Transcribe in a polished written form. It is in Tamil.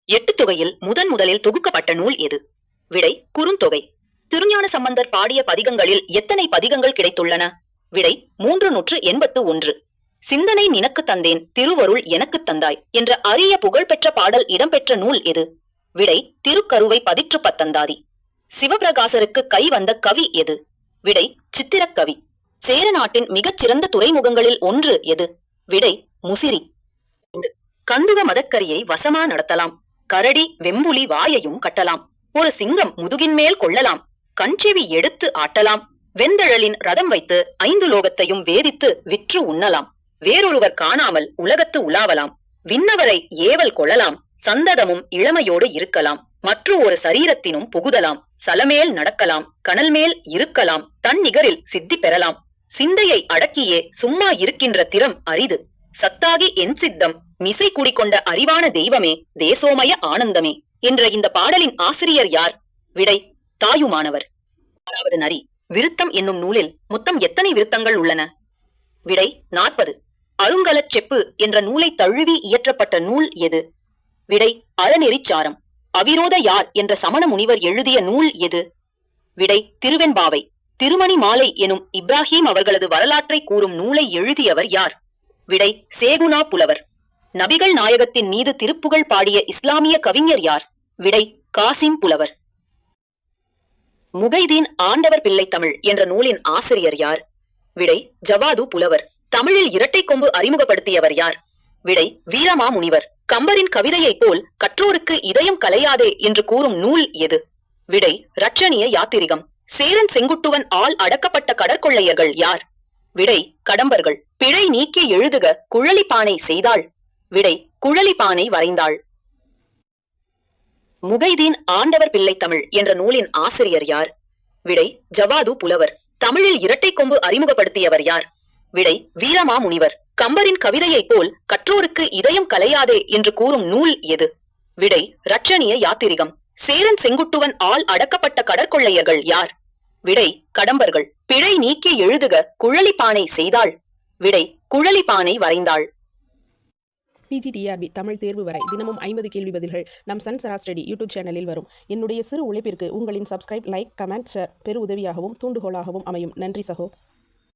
எட்டு தொகையில் முதலில் தொகுக்கப்பட்ட நூல் எது? விடை குறுந்தொகை. திருஞான சம்பந்தர் பாடிய பதிகங்களில் எத்தனை பதிகங்கள் கிடைத்துள்ளன? விடை 381. சிந்தனை நினக்கு தந்தேன் திருவருள் எனக்கு தந்தாய் என்ற அரிய புகழ்பெற்ற பாடல் இடம்பெற்ற நூல் எது? விடை திருக்கருவை பதிற்று பத்தந்தாதி. சிவபிரகாசருக்கு கை வந்த கவி எது? விடை சித்திரக்கவி. சேர நாட்டின் மிகச் சிறந்த துறைமுகங்களில் ஒன்று எது? விடை முசிறி. கந்துக மதக்கரியை வசமா நடத்தலாம், கரடி வெம்புலி வாயையும் கட்டலாம், ஒரு சிங்கம் முதுகின் மேல் கொள்ளலாம், கஞ்செவி எடுத்து ஆட்டலாம், வெந்தழலின் ரதம் வைத்து 5 லோகத்தையும் வேதித்து விற்று உண்ணலாம், வேறொருவர் காணாமல் உலகத்து உலாவலாம், விண்ணவரை ஏவல் கொள்ளலாம், சந்ததமும் இளமையோடு இருக்கலாம், மற்றும் ஒரு சரீரத்தினும் புகுதலாம், சலமேல் நடக்கலாம், கனல் மேல் இருக்கலாம், தன் நிகரில் சித்தி பெறலாம், சிந்தையை அடக்கியே சும்மா இருக்கின்ற திறம் அரிது, சத்தாகி என் சித்தம் மிசை குடிக்கொண்ட அறிவான தெய்வமே தேசோமய ஆனந்தமே என்ற இந்த பாடலின் ஆசிரியர் யார்? விடை தாயுமானவர். 6வது நரி. விருத்தம் என்னும் நூலில் மொத்தம் எத்தனை விருத்தங்கள் உள்ளன? விடை 40. அருங்கலச் செப்பு என்ற நூலை தழுவி இயற்றப்பட்ட நூல் எது? விடை அறநெறிச்சாரம். அவிரோத யார் என்ற சமண முனிவர் எழுதிய நூல் எது? விடை திருவெண்பாவை. திருமணி மாலை எனும் இப்ராஹிம் அவர்களது வரலாற்றை கூறும் நூலை எழுதியவர் யார்? விடை சேகுனா புலவர். நபிகள் நாயகத்தின் மீது திருப்புகழ் பாடிய இஸ்லாமிய கவிஞர் யார்? விடை காசிம் புலவர். முகைதீன் ஆண்டவர் பிள்ளை தமிழ் என்ற நூலின் ஆசிரியர் யார்? விடை ஜவாது புலவர். தமிழில் இரட்டை கொம்பு அறிமுகப்படுத்தியவர் யார்? விடை வீரமா முனிவர். கம்பரின் கவிதையைப் போல் கற்றோருக்கு இதயம் கலையாதே என்று கூறும் நூல் எது? விடை இரட்சணிய யாத்திரிகம். சேரன் செங்குட்டுவன் ஆள் அடக்கப்பட்ட கடற்கொள்ளையர்கள் யார்? விடை கடம்பர்கள். பிழை நீக்கி எழுதுக குழலிப்பானை செய்தாள். விடை குழலிப்பானை வரைந்தாள். முகைதீன் ஆண்டவர் பிள்ளை தமிழ் என்ற நூலின் ஆசிரியர் யார்? விடை ஜவாது புலவர். தமிழில் இரட்டை கொம்பு அறிமுகப்படுத்தியவர் யார்? விடை வீரமா முனிவர். கம்பரின் கவிதையைப் போல் கற்றோருக்கு இதயம் கலையாதே என்று கூறும் நூல் எது? விடை இரட்சணிய யாத்திரிகம். சேரன் செங்குட்டுவன் ஆள் அடக்கப்பட்ட கடற்கொள்ளையர்கள் யார்? விடை கடம்பர்கள். பிழை நீக்கி எழுதுக குழலிப்பானை செய்தாள். விடை குழலிப்பானை வரைந்தாள். PGTRB தமிழ் தேர்வு வரை தினமும் 50 கேள்வி பதில்கள் நம் சன் சரா ஸ்டடி யூடியூப் சேனலில் வரும். என்னுடைய சிறு உழைப்பிற்கு உங்களின் சப்ஸ்கிரைப், லைக், கமெண்ட், ஷேர் பெரு உதவியாகவும் தூண்டுகோலாகவும் அமையும். நன்றி சகோ.